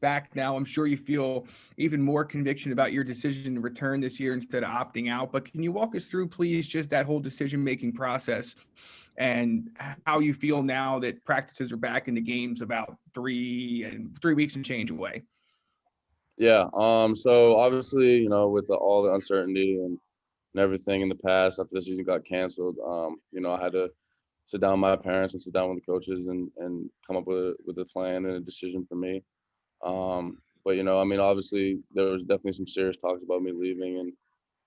back now, I'm sure you feel even more conviction about your decision to return this year instead of opting out. But can you walk us through, please, just that whole decision-making process and how you feel now that practices are back in the games about 3 weeks and change away? Yeah. So obviously, with all the uncertainty and everything in the past after the season got canceled, I had to sit down with my parents and sit down with the coaches and come up with a plan and a decision for me. But obviously there was definitely some serious talks about me leaving, and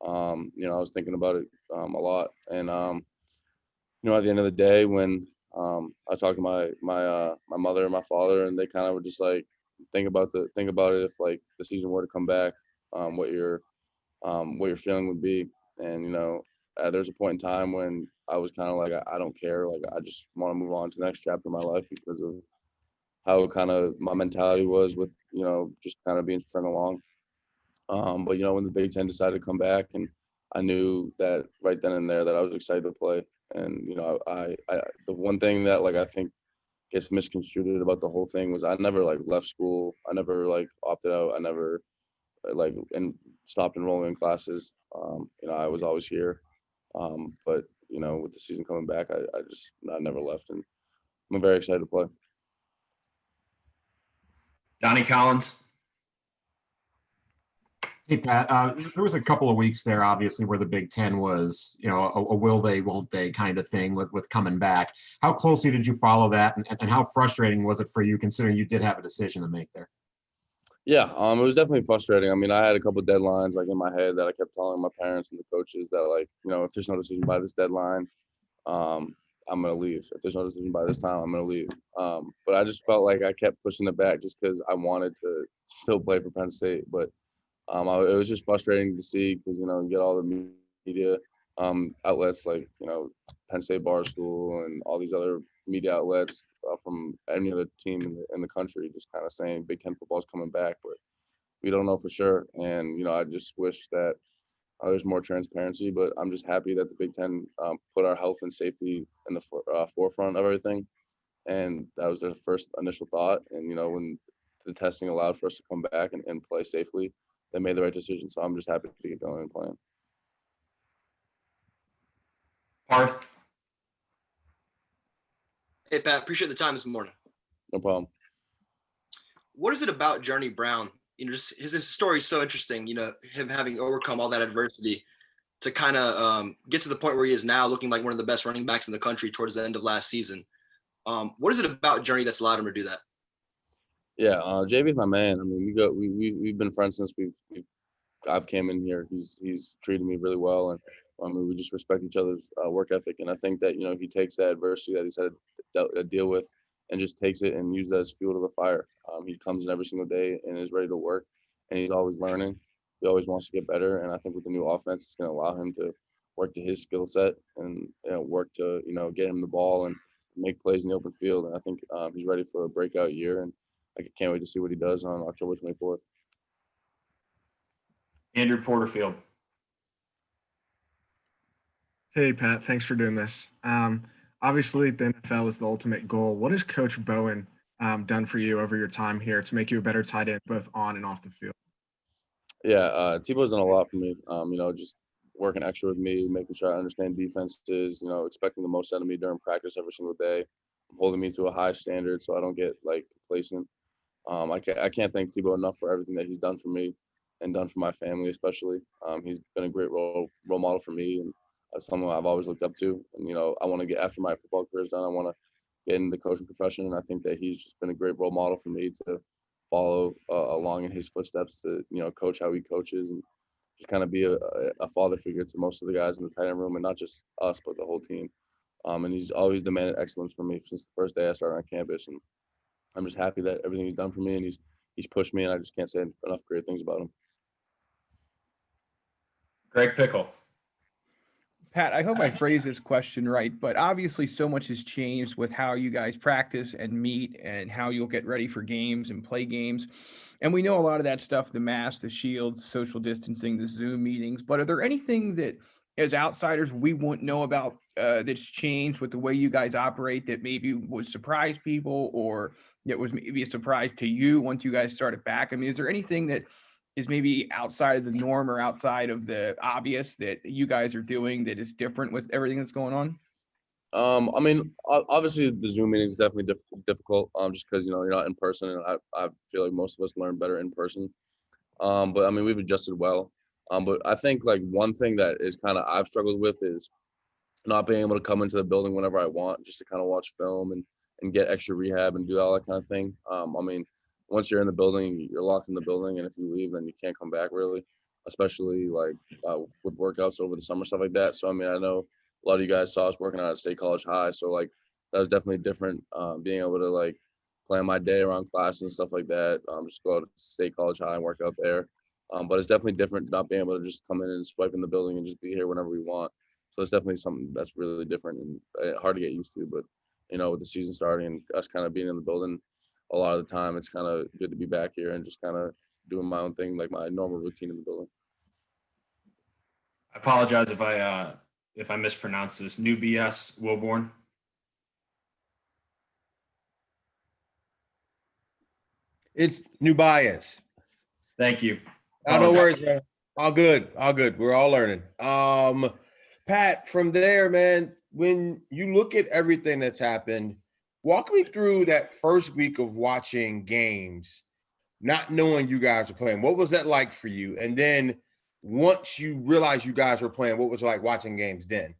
I was thinking about it a lot. And at the end of the day, when I talked to my mother and my father, and they kind of were just like, think about it if like the season were to come back, what your feeling would be. And there's a point in time when I was kind of like, I don't care, like I just want to move on to the next chapter of my life because of how kind of my mentality was with just kind of being strung along. But when the Big Ten decided to come back, and I knew that right then and there that I was excited to play. And I the one thing that like I think gets misconstrued about the whole thing was I never like left school. I never like opted out. I never like and stopped enrolling in classes. I was always here. But with the season coming back, I never left, and I'm very excited to play. Johnny Collins. Hey, Pat, there was a couple of weeks there, obviously, where the Big Ten was, a will they, won't they kind of thing with coming back. How closely did you follow that, and how frustrating was it for you, considering you did have a decision to make there? Yeah, it was definitely frustrating. I mean, I had a couple of deadlines like in my head that I kept telling my parents and the coaches that like, if there's no decision by this deadline, I'm gonna leave. If there's no decision by this time, I'm gonna leave. But I just felt like I kept pushing it back just because I wanted to still play for Penn State. But it was just frustrating to see because you get all the media outlets like Penn State Barstool and all these other media outlets from any other team in the country just kind of saying Big Ten football is coming back, but we don't know for sure. And I just wish that there's more transparency. But I'm just happy that the Big Ten put our health and safety in the forefront of everything, and that was their first initial thought. And when the testing allowed for us to come back and play safely, they made the right decision. So I'm just happy to get going and playing. Parth. Hey, Pat, appreciate the time this morning. No problem. What is it about Journey Brown? Just his story is so interesting, him having overcome all that adversity to kind of get to the point where he is now, looking like one of the best running backs in the country towards the end of last season. What is it about Journey that's allowed him to do that? Yeah, JB's my man. I mean, we've been friends since I've came in here. He's treated me really well, and I mean, we just respect each other's work ethic. And I think that he takes that adversity that he's had to deal with and just takes it and uses that as fuel to the fire. He comes in every single day and is ready to work, and he's always learning. He always wants to get better, and I think with the new offense, it's going to allow him to work to his skill set and work to get him the ball and make plays in the open field. And I think he's ready for a breakout year, and I can't wait to see what he does on October 24th. Andrew Porterfield. Hey, Pat, thanks for doing this. Obviously, the NFL is the ultimate goal. What has Coach Bowen done for you over your time here to make you a better tight end, both on and off the field? Yeah, Tebow's done a lot for me. Just working extra with me, making sure I understand defenses, expecting the most out of me during practice every single day, holding me to a high standard so I don't get, complacent. I can't thank Tebow enough for everything that he's done for me and done for my family especially. He's been a great role model for me, and someone I've always looked up to. And, I want to get, after my football career is done, I want to get in the coaching profession. And I think that he's just been a great role model for me to follow along in his footsteps to, coach how he coaches and just kind of be a father figure to most of the guys in the tight end room, and not just us, but the whole team. And he's always demanded excellence from me since the first day I started on campus. And I'm just happy that everything he's done for me, and he's pushed me, and I just can't say enough great things about him. Greg Pickle. Pat, I hope I phrased this question right, but obviously so much has changed with how you guys practice and meet and how you'll get ready for games and play games. And we know a lot of that stuff, the masks, the shields, social distancing, the Zoom meetings, but are there anything that as outsiders we wouldn't know about that's changed with the way you guys operate that maybe would surprise people, or that was maybe a surprise to you once you guys started back? I mean, is there anything that is maybe outside of the norm or outside of the obvious that you guys are doing that is different with everything that's going on? I mean, obviously the Zoom meeting is definitely difficult, just because you're not in person, and I feel like most of us learn better in person. But I mean, we've adjusted well. But I think like one thing that is kind of I've struggled with is not being able to come into the building whenever I want, just to kind of watch film and get extra rehab and do all that kind of thing. I mean, once you're in the building, you're locked in the building, and if you leave, then you can't come back really, especially like with workouts over the summer, stuff like that. So I mean, I know a lot of you guys saw us working out at State College High, so like that was definitely different. Being able to like plan my day around classes and stuff like that. Just go to State College High and work out there. But it's definitely different not being able to just come in and swipe in the building and just be here whenever we want. So it's definitely something that's really different and hard to get used to. But with the season starting and us kind of being in the building a lot of the time, it's kind of good to be back here and just kind of doing my own thing, like my normal routine in the building. I apologize if I mispronounce this. New BS Wilborn. It's new bias. Thank you. Oh, no worries, man. All good. All good. We're all learning. Pat, from there, man, when you look at everything that's happened, walk me through that first week of watching games, not knowing you guys are playing. What was that like for you? And then once you realized you guys were playing, what was it like watching games then?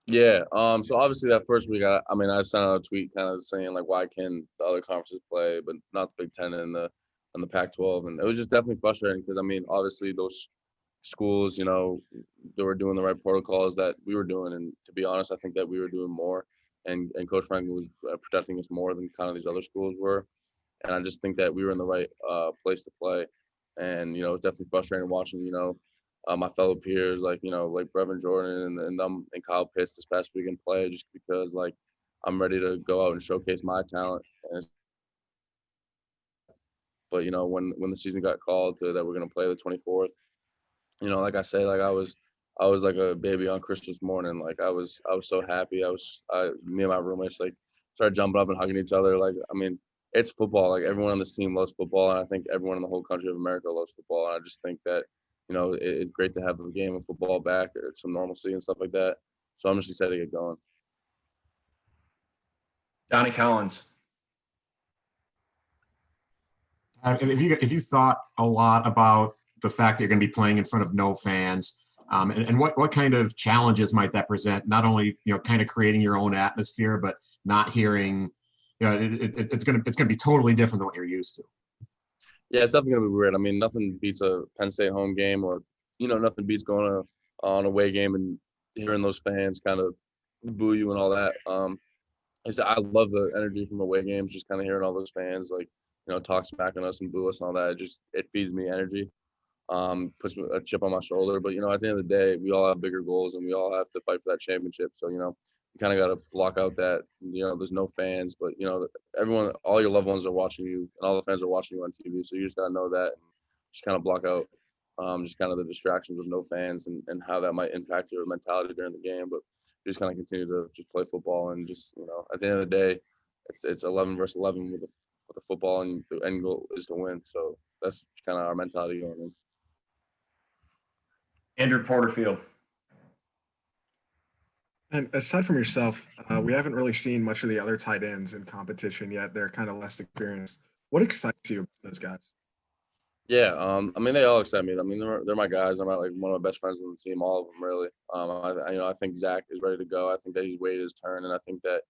Yeah. So obviously that first week, I sent out a tweet kind of saying like, why can the other conferences play, but not the Big Ten and the Pac-12, and it was just definitely frustrating because I mean, obviously those schools, they were doing the right protocols that we were doing, and to be honest, I think that we were doing more, and Coach Franklin was protecting us more than kind of these other schools were, and I just think that we were in the right place to play, and it's definitely frustrating watching my fellow peers like like Brevin Jordan and Kyle Pitts this past weekend play, just because like I'm ready to go out and showcase my talent. But when the season got called to that we're gonna play the 24th, like I say, like I was like a baby on Christmas morning. Like I was so happy. Me and my roommates like started jumping up and hugging each other. Like I mean, it's football. Like everyone on this team loves football, and I think everyone in the whole country of America loves football. And I just think that it's great to have a game of football back, or some normalcy and stuff like that. So I'm just excited to get going. Donnie Collins. If you thought a lot about the fact that you're going to be playing in front of no fans, and what kind of challenges might that present? Not only kind of creating your own atmosphere, but not hearing, it's going to be totally different than what you're used to. Yeah, it's definitely gonna be weird. I mean, nothing beats a Penn State home game, or nothing beats going on a away game and hearing those fans kind of boo you and all that. I love the energy from away games, just kind of hearing all those fans like talk smack on us and boo us and all that. It feeds me energy, puts a chip on my shoulder. But at the end of the day, we all have bigger goals and we all have to fight for that championship. So you kind of got to block out that there's no fans, but everyone, all your loved ones are watching you, and all the fans are watching you on TV. So you just got to know that, and just kind of block out just kind of the distractions of no fans and how that might impact your mentality during the game. But you just kind of continue to just play football, and just at the end of the day, it's 11 versus 11 with the football, and the end goal is to win. So that's kind of our mentality going in. Andrew Porterfield. And aside from yourself, we haven't really seen much of the other tight ends in competition yet. They're kind of less experienced. What excites you about those guys? Yeah, I mean, they all excite me. I mean, they're my guys. I'm like one of my best friends on the team, all of them really. I think Zach is ready to go. I think that he's waited his turn, and I think that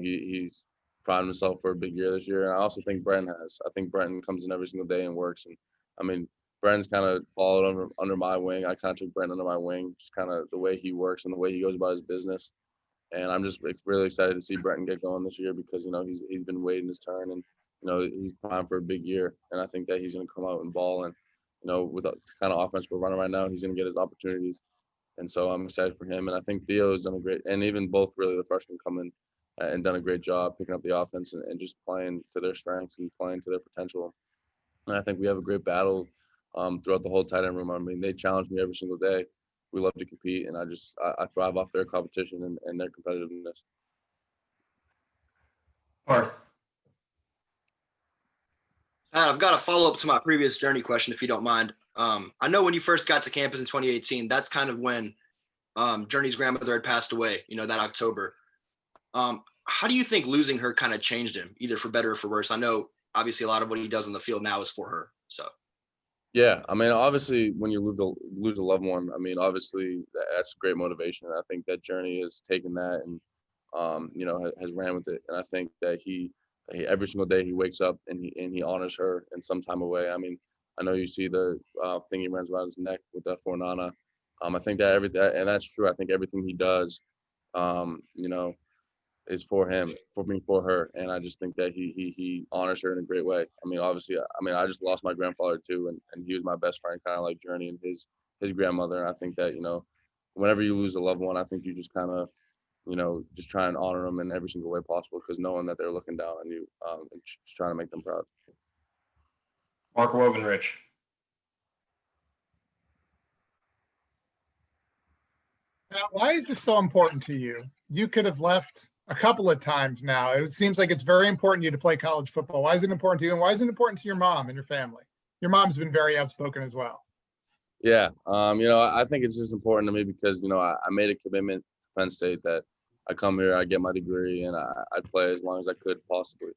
he's primed himself for a big year this year. And I also think Brenton has. I think Brenton comes in every single day and works. And I mean, Brenton's kind of followed under my wing. I kind of took Brenton under my wing, just kind of the way he works and the way he goes about his business. And I'm just really excited to see Brenton get going this year because he's been waiting his turn, and he's primed for a big year. And I think that he's going to come out and ball. And with the kind of offense we're running right now, he's going to get his opportunities. And so I'm excited for him. And I think Theo's done a great, and even both really the freshmen come in and done a great job picking up the offense and just playing to their strengths and playing to their potential. And I think we have a great battle throughout the whole tight end room. I mean, they challenge me every single day. we love to compete, and I thrive off their competition and their competitiveness. Parth. I've got a follow up to my previous journey question, if you don't mind. I know when you first got to campus in 2018, that's kind of when Journey's grandmother had passed away, that October. How do you think losing her kind of changed him, either for better or for worse? I know obviously a lot of what he does on the field now is for her. So. Yeah, I mean, obviously, when you lose a loved one, I mean, obviously that's great motivation. I think that Journey has taken that and, has ran with it. And I think that he every single day he wakes up and he honors her in some time of way. I mean, I know you see the thing he runs around his neck with that for Nana. I think that and that's true. I think everything he does, is for him, for her, and I just think that he honors her in a great way. I mean, obviously, I just lost my grandfather too, and he was my best friend, kind of like Journey and his grandmother. And I think that whenever you lose a loved one, I think you just kind of just try and honor them in every single way possible, because knowing that they're looking down on you, and just trying to make them proud. Mark Wovenrich. Now, why is this so important to you? You could have left a couple of times now. It seems like it's very important to you to play college football. Why is it important to you? And why is it important to your mom and your family? Your mom's been very outspoken as well. Yeah. I think it's just important to me because, I made a commitment to Penn State that I come here, I get my degree, and I'd play as long as I could possibly.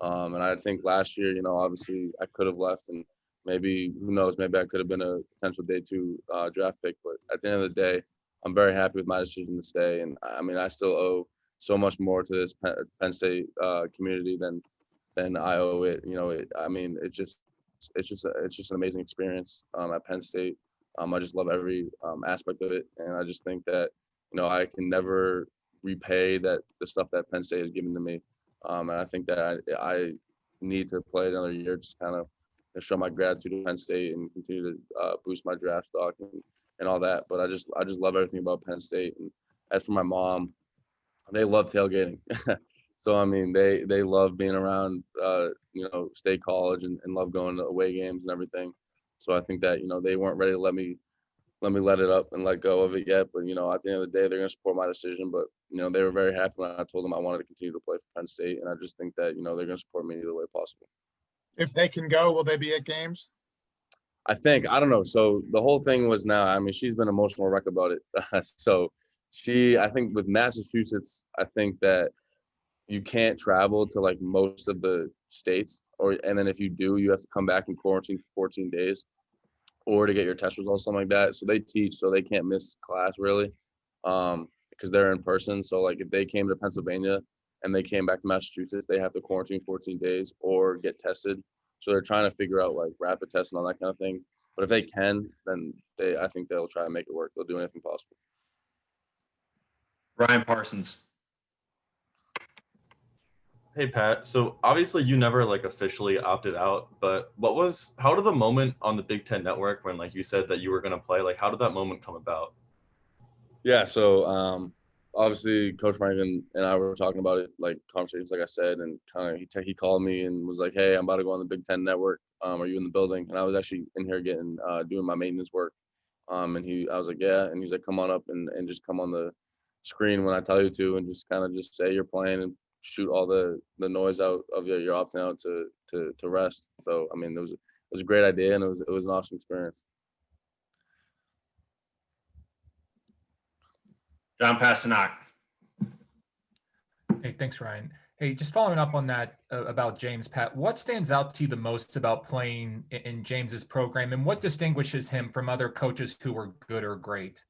And I think last year, obviously I could have left, and maybe, who knows, maybe I could have been a potential day 2 draft pick. But at the end of the day, I'm very happy with my decision to stay. And I mean, I still owe so much more to this Penn State community than I owe it. It's just an amazing experience at Penn State. I just love every aspect of it, and I just think that I can never repay the stuff that Penn State has given to me. And I think that I need to play another year, just kind of show my gratitude to Penn State and continue to boost my draft stock and all that. But I just love everything about Penn State. And as for my mom, they love tailgating. So, I mean, they love being around, State College and love going to away games and everything. So I think that, they weren't ready to let me let it up and let go of it yet. But, at the end of the day, they're going to support my decision. But, they were very happy when I told them I wanted to continue to play for Penn State. And I just think that, they're going to support me either way possible. If they can go, will they be at games? I don't know. So the whole thing was now, I mean, she's been emotional wreck about it. So I think with Massachusetts, I think that you can't travel to like most of the states, and then if you do, you have to come back and quarantine for 14 days or to get your test results, something like that. So they teach, so they can't miss class really, because they're in person. So like if they came to Pennsylvania and they came back to Massachusetts, they have to quarantine 14 days or get tested. So they're trying to figure out like rapid tests and all that kind of thing. But if they can, then I think they'll try and make it work. They'll do anything possible. Ryan Parsons. Hey Pat, so obviously you never like officially opted out, but how did the moment on the Big Ten Network when like you said that you were going to play, like how did that moment come about? Yeah, so obviously Coach Franklin and I were talking about it, like conversations, like I said, and kind of he called me and was like, "Hey, I'm about to go on the Big Ten Network. Are you in the building?" And I was actually in here doing my maintenance work. I was like, "Yeah," and he's like, "Come on up and just come on the screen when I tell you to, and just kind of just say you're playing and shoot all the noise out of your opting out to rest." So I mean, it was a great idea, and it was an awesome experience. John Pasternak. Hey, thanks, Ryan. Hey, just following up on that about James, Pat, what stands out to you the most about playing in James's program, and what distinguishes him from other coaches who were good or great?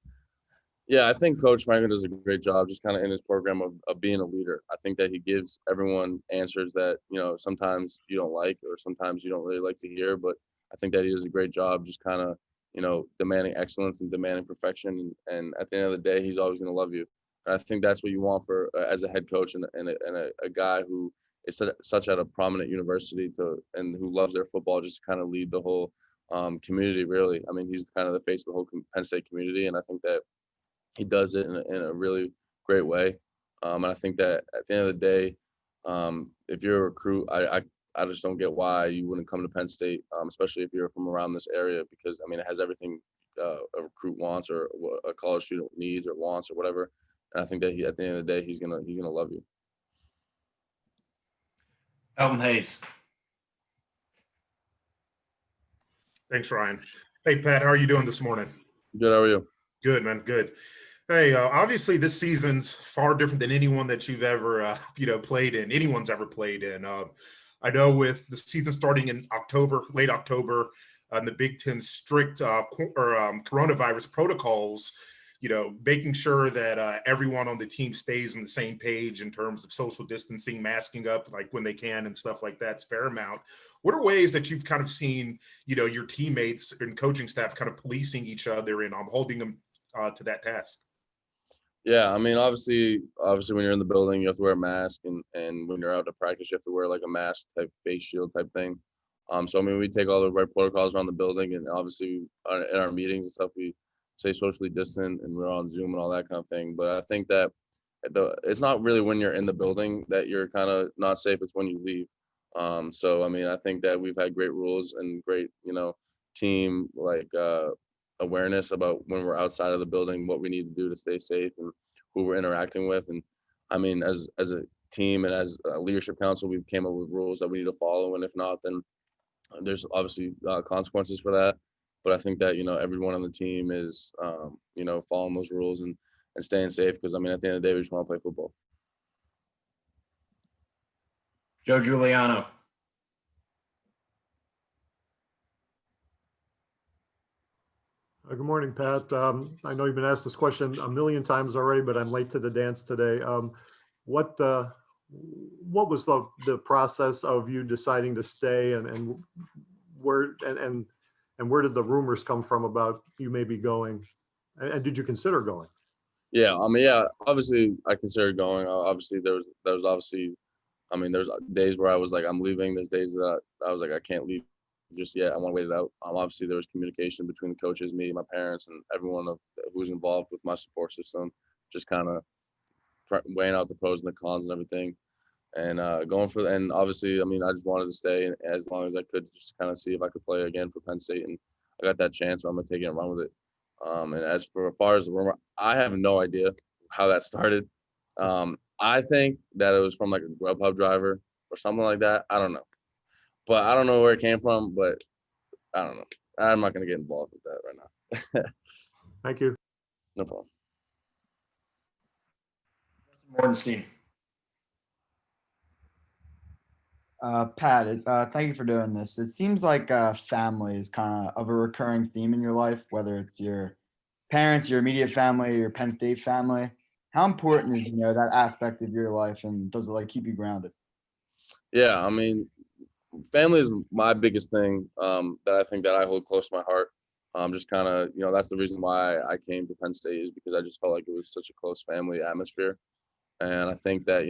Yeah, I think Coach Franklin does a great job just kind of in his program of being a leader. I think that he gives everyone answers that, sometimes you don't like or sometimes you don't really like to hear. But I think that he does a great job just kind of, demanding excellence and demanding perfection. And at the end of the day, he's always going to love you. And I think that's what you want for as a head coach and a guy who is such at a prominent university and who loves their football, just to kind of lead the whole community, really. I mean, he's kind of the face of the whole Penn State community. And I think that he does it in a really great way. And I think that at the end of the day, if you're a recruit, I just don't get why you wouldn't come to Penn State, especially if you're from around this area, because, I mean, it has everything a recruit wants or what a college student needs or wants or whatever. And I think that at the end of the day, he's gonna love you. Elton Hayes. Thanks, Ryan. Hey, Pat, how are you doing this morning? Good. How are you? Good, man. Good. Hey, obviously this season's far different than anyone that you've ever, played in. Anyone's ever played in. I know with the season starting in October, late October, and the Big Ten's strict coronavirus protocols, making sure that everyone on the team stays on the same page in terms of social distancing, masking up like when they can and stuff like that's paramount. What are ways that you've kind of seen, your teammates and coaching staff kind of policing each other and holding them to that task? Yeah, I mean, obviously, when you're in the building, you have to wear a mask, and when you're out to practice, you have to wear like a mask type face shield type thing. So I mean, we take all the right protocols around the building, and obviously in our meetings and stuff, we stay socially distant, and we're on Zoom and all that kind of thing. But I think that it's not really when you're in the building that you're kind of not safe. It's when you leave. So I mean, I think that we've had great rules and great, team awareness about when we're outside of the building, what we need to do to stay safe and who we're interacting with. And I mean, as a team and as a leadership council, we came up with rules that we need to follow. And if not, then there's obviously consequences for that. But I think that, everyone on the team is, following those rules and staying safe. Because I mean, at the end of the day, we just want to play football. Joe Giuliano. Good morning, Pat. I know you've been asked this question a million times already, but I'm late to the dance today. What was the process of you deciding to stay, and where did the rumors come from about you maybe going, and did you consider going? Yeah, I mean, yeah, obviously I considered going. Obviously there's days where I was like, I'm leaving. There's days that I was like, I can't leave just yet. I want to wait it out. Obviously there was communication between the coaches, me, my parents, and everyone who was involved with my support system, just kind of weighing out the pros and the cons and everything, and and obviously, I mean, I just wanted to stay as long as I could, just kind of see if I could play again for Penn State, and I got that chance, so I'm gonna take it and run with it. And as far as the rumor, I have no idea how that started. I think that it was from like a Grubhub driver or something like that. I don't know. But I don't know where it came from, but I don't know. I'm not going to get involved with that right now. Thank you. No problem. Mordenstein. Pat, thank you for doing this. It seems like family is kind of a recurring theme in your life, whether it's your parents, your immediate family, your Penn State family. How important is, that aspect of your life, and does it keep you grounded? Yeah, I mean, family is my biggest thing that I think that I hold close to my heart. Just kind of, that's the reason why I came to Penn State, is because I just felt like it was such a close family atmosphere. And I think that,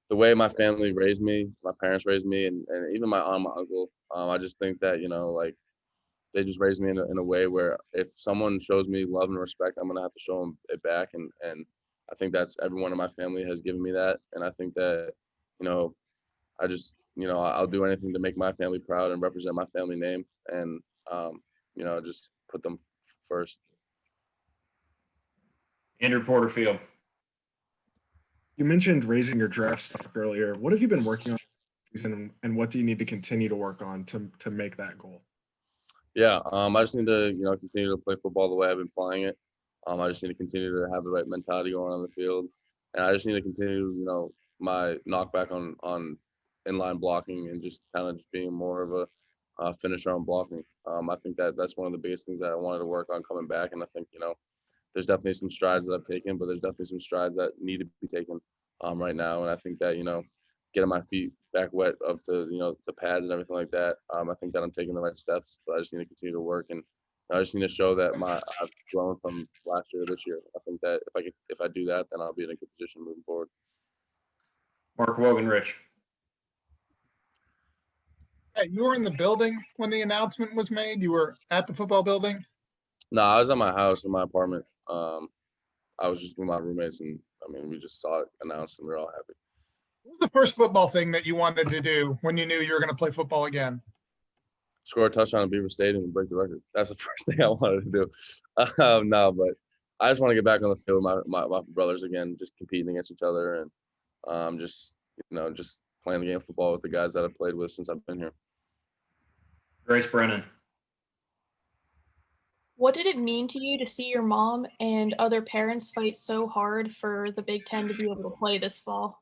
the way my family raised me, my parents raised me, and even my aunt and my uncle, I just think that, they just raised me in a way where if someone shows me love and respect, I'm going to have to show them it back. And I think that's everyone in my family has given me that. And I think that, I just, I'll do anything to make my family proud and represent my family name, and, just put them first. Andrew Porterfield. You mentioned raising your draft stock earlier. What have you been working on this season, and what do you need to continue to work on to make that goal? Yeah, I just need to, continue to play football the way I've been playing it. I just need to continue to have the right mentality going on the field, and I just need to continue, my knockback on inline blocking, and just kind of just being more of a finisher on blocking. I think that's one of the biggest things that I wanted to work on coming back, and I think, there's definitely some strides that I've taken, but there's definitely some strides that need to be taken right now, and I think that, getting my feet back wet up to, the pads and everything like that, I think that I'm taking the right steps, but I just need to continue to work, and I just need to show that I've grown from last year to this year. I think that if I do that, then I'll be in a good position moving forward. Mark Wogan-Rich. Hey, you were in the building when the announcement was made? You were at the football building? No, I was at my house in my apartment. I was just with my roommates, and I mean, we just saw it announced, and we were all happy. What was the first football thing that you wanted to do when you knew you were going to play football again? score a touchdown at Beaver Stadium and break the record. That's the first thing I wanted to do. No, but I just want to get back on the field with my brothers again, just competing against each other and just playing the game of football with the guys that I've played with since I've been here. Grace Brennan. What did it mean to you to see your mom and other parents fight so hard for the Big Ten to be able to play this fall?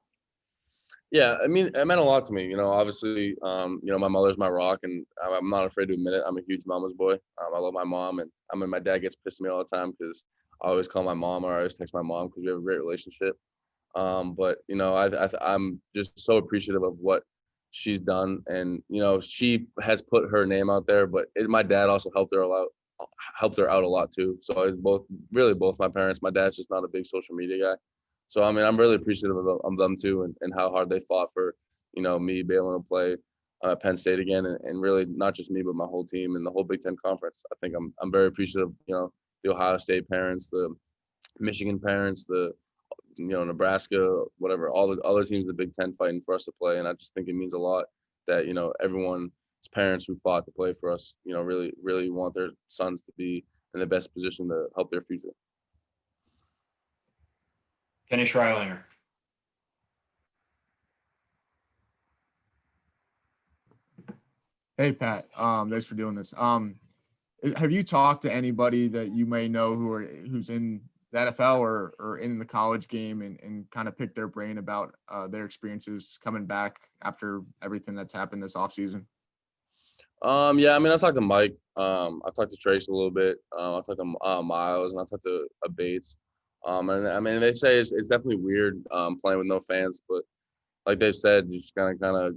Yeah, I mean, it meant a lot to me. Obviously, my mother's my rock, and I'm not afraid to admit it. I'm a huge mama's boy. I love my mom, and my dad gets pissed at me all the time because I always call my mom or I always text my mom because we have a great relationship. But I'm just so appreciative of what she's done, and she has put her name out there. But my dad also helped her out a lot too. So it's both my parents. My dad's just not a big social media guy. So, I mean, I'm really appreciative of them too and how hard they fought for, me being able to play Penn State again and really not just me, but my whole team and the whole Big Ten Conference. I think I'm very appreciative, the Ohio State parents, the Michigan parents, the, Nebraska, whatever, all the other teams in the Big Ten fighting for us to play. And I just think it means a lot that, everyone's parents who fought to play for us, really, really want their sons to be in the best position to help their future. Kenny Schreilinger. Hey, Pat. Thanks for doing this. Have you talked to anybody that you may know who's in the NFL or in the college game and kind of pick their brain about their experiences coming back after everything that's happened this offseason? Yeah, I mean, I've talked to Mike. I've talked to Trace a little bit. I've talked to Miles, and I've talked to Bates. And I mean, they say it's definitely weird playing with no fans, but like they've said, just kind of,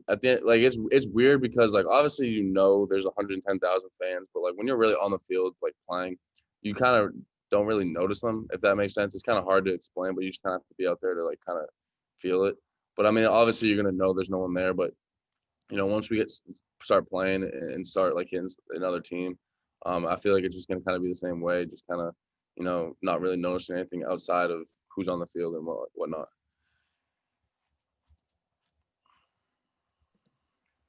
at the end, like it's weird because like obviously there's 110,000 fans, but like when you're really on the field like playing, you kind of don't really notice them, if that makes sense. It's kind of hard to explain, but you just kind of have to be out there to like kind of feel it. But I mean, obviously you're gonna know there's no one there, but once we start playing and start like in another team, I feel like it's just gonna kind of be the same way, just kind of not really noticing anything outside of who's on the field and whatnot.